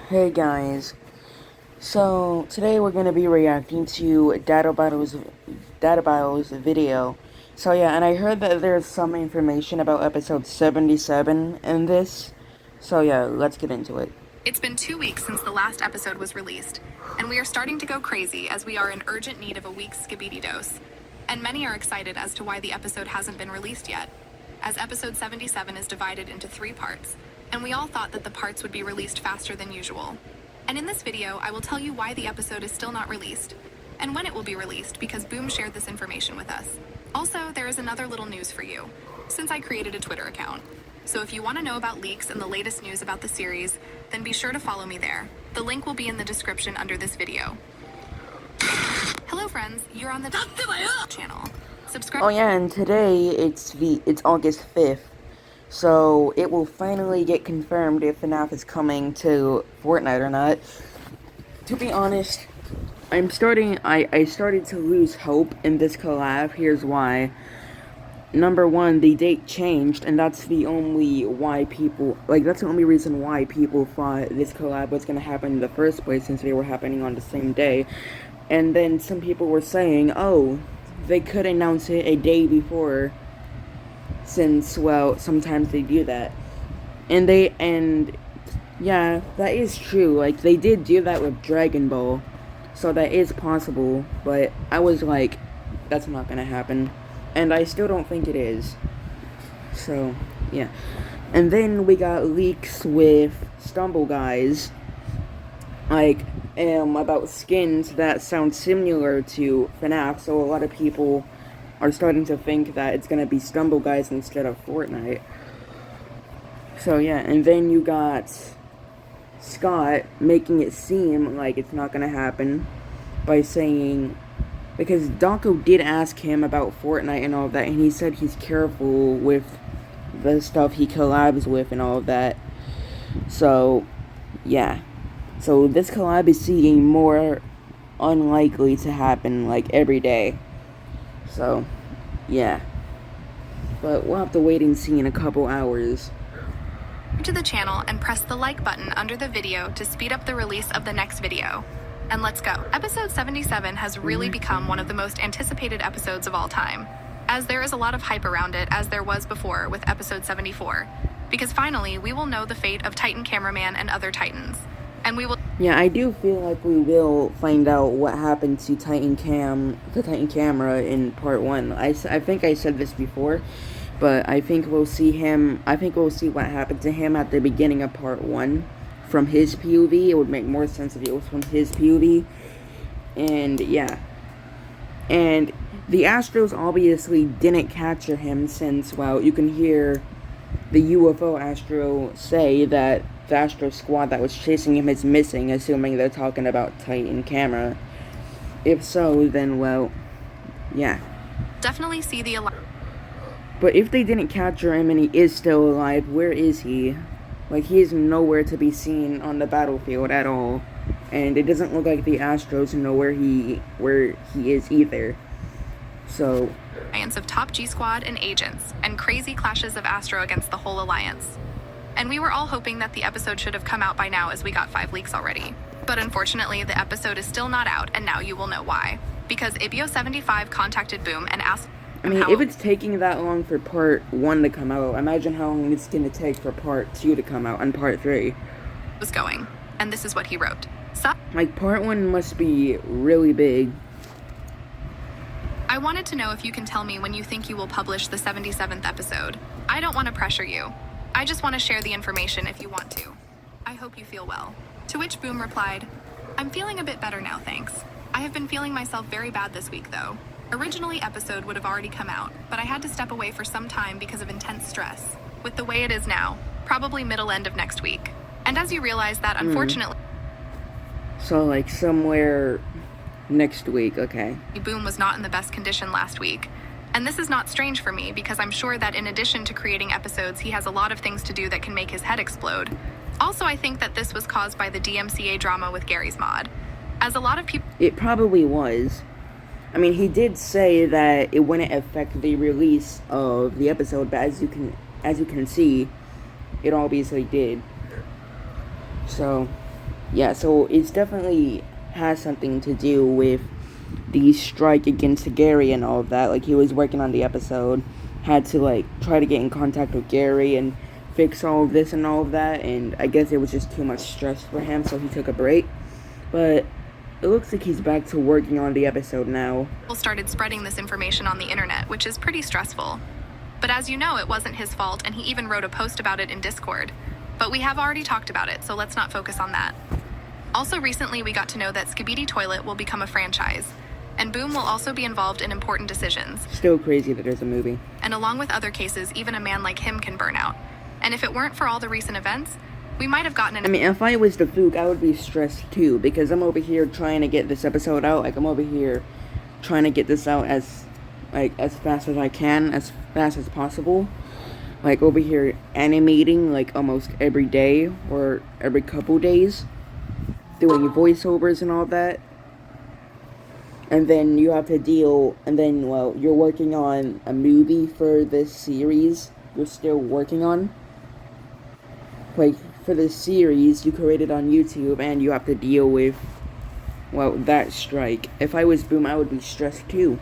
Hey guys, so today we're going to be reacting to Data Battle's video. So yeah, and I heard that there's some information about episode 77 in this. So yeah, let's get into it. It's been 2 weeks since the last episode was released, and we are starting to go crazy as we are in urgent need of a week's Skibidi dose. And many are excited as to why the episode hasn't been released yet, as episode 77 is divided into 3 parts, and we all thought that the parts would be released faster than usual. And in this video, I will tell you why the episode is still not released, and when it will be released because Boom shared this information with us. Also, there is another little news for you, since I created a Twitter account. So if you want to know about leaks and the latest news about the series, then be sure to follow me there. The link will be in the description under this video. Hello friends, you're on the channel. Subscribe. Oh yeah, and today it's August 5th. So it will finally get confirmed if FNAF is coming to Fortnite or not. To be honest, I started to lose hope in this collab. Here's why. Number one, the date changed, and that's the only reason why people thought this collab was gonna happen in the first place, since they were happening on the same day. And then some people were saying, oh, they could announce it a day before, since, well, sometimes they do that. And yeah, that is true. Like, they did do that with Dragon Ball, so that is possible, but I was like, that's not gonna happen. And I still don't think it is. So, yeah. And then we got leaks with Stumble Guys, like, about skins that sound similar to FNAF, so a lot of people are starting to think that it's gonna be Stumble Guys instead of Fortnite. So, yeah, and then you got Scott making it seem like it's not gonna happen by saying, because Dawko did ask him about Fortnite and all of that, and he said he's careful with the stuff he collabs with and all of that. So, yeah. So this collab is seeming more unlikely to happen, like, every day. So, yeah. But we'll have to wait and see in a couple hours. To the channel and press the like button under the video to speed up the release of the next video. And let's go. Episode 77 has really become one of the most anticipated episodes of all time, as there is a lot of hype around it, as there was before with episode 74, because finally we will know the fate of Titan Cameraman and other Titans, and we will... Yeah, I do feel like we will find out what happened to Titan Camera in part 1. I think I said this before, but I think we'll see what happened to him at the beginning of part 1. From his POV. It would make more sense if it was from his POV. And yeah. And the Astros obviously didn't capture him, since, well, you can hear the UFO Astro say that the Astro squad that was chasing him is missing, assuming they're talking about Titan Camera. If so, then, well, yeah. Definitely see the... But if they didn't capture him and he is still alive, where is he? Like, he is nowhere to be seen on the battlefield at all. And it doesn't look like the Astros know where he is either. So... alliance of top G Squad and agents, and crazy clashes of Astro against the whole alliance. And we were all hoping that the episode should have come out by now, as we got 5 leaks already. But unfortunately, the episode is still not out, and now you will know why. Because Ibio75 contacted Boom and asked... I mean, if it's taking that long for part 1 to come out, imagine how long it's gonna take for part 2 to come out and part 3. Was going, and this is what he wrote. Like, part 1 must be really big. I wanted to know if you can tell me when you think you will publish the 77th episode. I don't want to pressure you. I just want to share the information if you want to. I hope you feel well. To which Boom replied, I'm feeling a bit better now, thanks. I have been feeling myself very bad this week, though. Originally, episode would have already come out, but I had to step away for some time because of intense stress. With the way it is now, probably middle-end of next week. And as you realize that, unfortunately... So, like, somewhere next week, okay. Boom was not in the best condition last week. And this is not strange for me, because I'm sure that in addition to creating episodes, he has a lot of things to do that can make his head explode. Also, I think that this was caused by the DMCA drama with Gary's mod. As a lot of people... It probably was. I mean, he did say that it wouldn't affect the release of the episode, but as you can see, it obviously did. So, yeah, so it's definitely has something to do with the strike against Gary and all of that. Like, he was working on the episode, had to, like, try to get in contact with Gary and fix all of this and all of that, and I guess it was just too much stress for him, so he took a break. But it looks like he's back to working on the episode now. People started spreading this information on the internet, which is pretty stressful. But as you know, it wasn't his fault, and he even wrote a post about it in Discord. But we have already talked about it, so let's not focus on that. Also, recently we got to know that Skibidi Toilet will become a franchise, and Boom will also be involved in important decisions. Still crazy that there's a movie. And along with other cases, even a man like him can burn out. And if it weren't for all the recent events, we might have gotten an... I mean, if I was the Fook, I would be stressed too, because I'm over here trying to get this episode out. Like, I'm over here trying to get this out as fast as I can, as fast as possible. Like, over here animating, like, almost every day, or every couple days. Doing voiceovers and all that. And then you have to deal, and then, well, you're working on a movie for this series you're still working on. Like, for this series you created on YouTube, and you have to deal with, well, that strike. If I was Boom, I would be stressed too.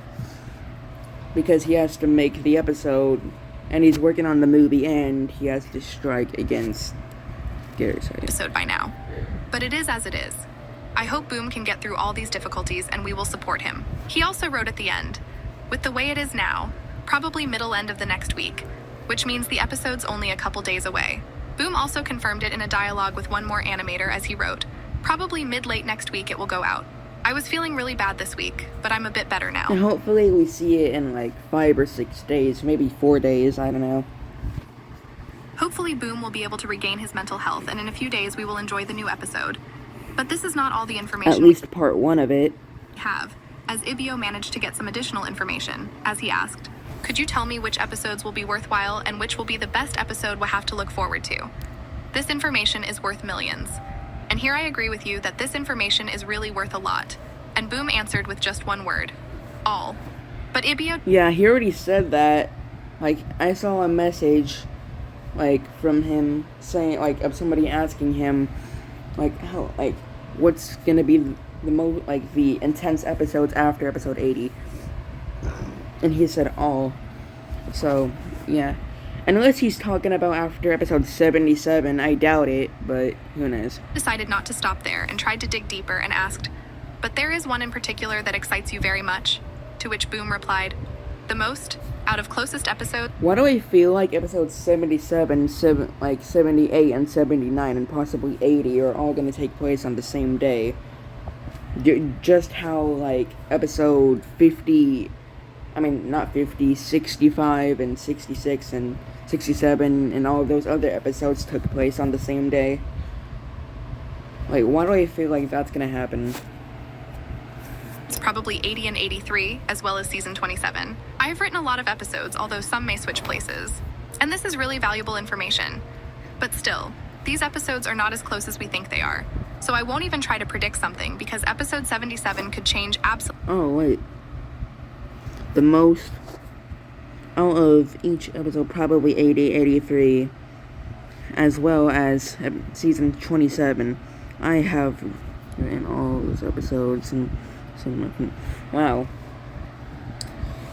Because he has to make the episode, and he's working on the movie, and he has to strike against Gary. Episode by now. But it is as it is. I hope Boom can get through all these difficulties, and we will support him. He also wrote at the end, with the way it is now, probably middle end of the next week, which means the episode's only a couple days away. Boom also confirmed it in a dialogue with one more animator as he wrote, probably mid-late next week it will go out. I was feeling really bad this week, but I'm a bit better now. And hopefully we see it in like 5 or 6 days, maybe 4 days, I don't know. Hopefully Boom will be able to regain his mental health, and in a few days we will enjoy the new episode. But this is not all the information At least part 1 of it. we have, as Ibio managed to get some additional information, as he asked. Could you tell me which episodes will be worthwhile and which will be the best episode we'll have to look forward to? This information is worth millions. And here I agree with you that this information is really worth a lot. And Boom answered with just one word. All. But Ibio... Yeah, he already said that. Like, I saw a message, like, from him saying, like, of somebody asking him, like, how, like, what's gonna be the most, like, the intense episodes after episode 80. And he said all. So, yeah. Unless he's talking about after episode 77, I doubt it, but who knows. decided not to stop there and tried to dig deeper and asked, but there is one in particular that excites you very much? To which Boom replied, the most? Out of closest episodes? Why do I feel like episodes 77, 78, and 79, and possibly 80 are all gonna take place on the same day? Just how, like, episode 50... I mean, not 50, 65, and 66, and 67, and all of those other episodes took place on the same day. Like, why do I feel like that's gonna happen? It's probably 80 and 83, as well as season 27. I have written a lot of episodes, although some may switch places. And this is really valuable information. But still, these episodes are not as close as we think they are. So I won't even try to predict something, because episode 77 could change absolutely. Oh, wait. The most out of each episode, probably 80, 83, as well as season 27. I have written all those episodes and wow.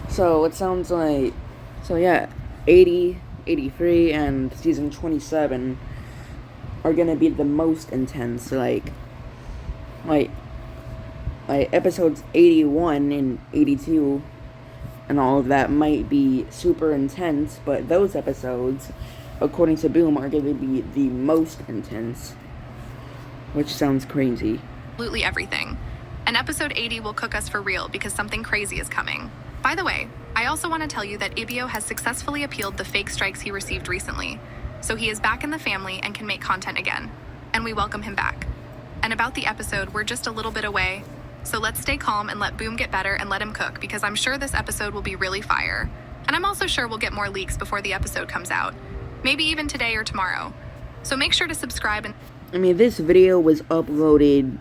So it sounds like, so yeah, 80, 83, and season 27 are gonna be the most intense. Like episodes 81 and 82 and all of that might be super intense, but those episodes, according to Boom, are going to be the most intense, which sounds crazy. Absolutely everything. And episode 80 will cook us for real because something crazy is coming. By the way, I also want to tell you that Ibio has successfully appealed the fake strikes he received recently, so he is back in the family and can make content again, and we welcome him back. And about the episode, we're just a little bit away, so let's stay calm and let Boom get better and let him cook, because I'm sure this episode will be really fire. And I'm also sure we'll get more leaks before the episode comes out. Maybe even today or tomorrow. So make sure to subscribe and... I mean, this video was uploaded...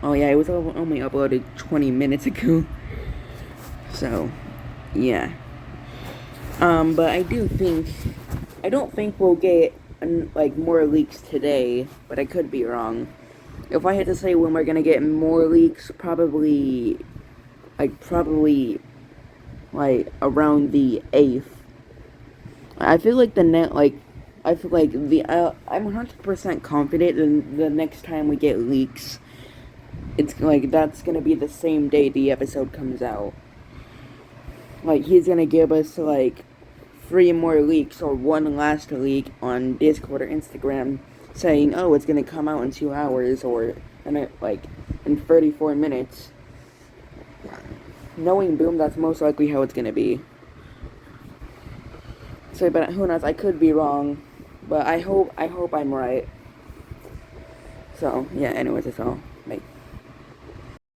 Oh yeah, it was only uploaded 20 minutes ago. So, yeah. But I don't think we'll get, like, more leaks today, but I could be wrong. if I had to say when we're gonna get more leaks, probably around the 8th. I feel like I'm 100% confident in the next time we get leaks, it's like that's gonna be the same day the episode comes out. Like he's gonna give us like 3 more leaks or one last leak on Discord or Instagram saying, oh, it's gonna come out in 2 hours or in 34 minutes. Knowing Boom, that's most likely how it's gonna be. So, but who knows? I could be wrong, but I hope I'm right. So, yeah. Anyways, that's all.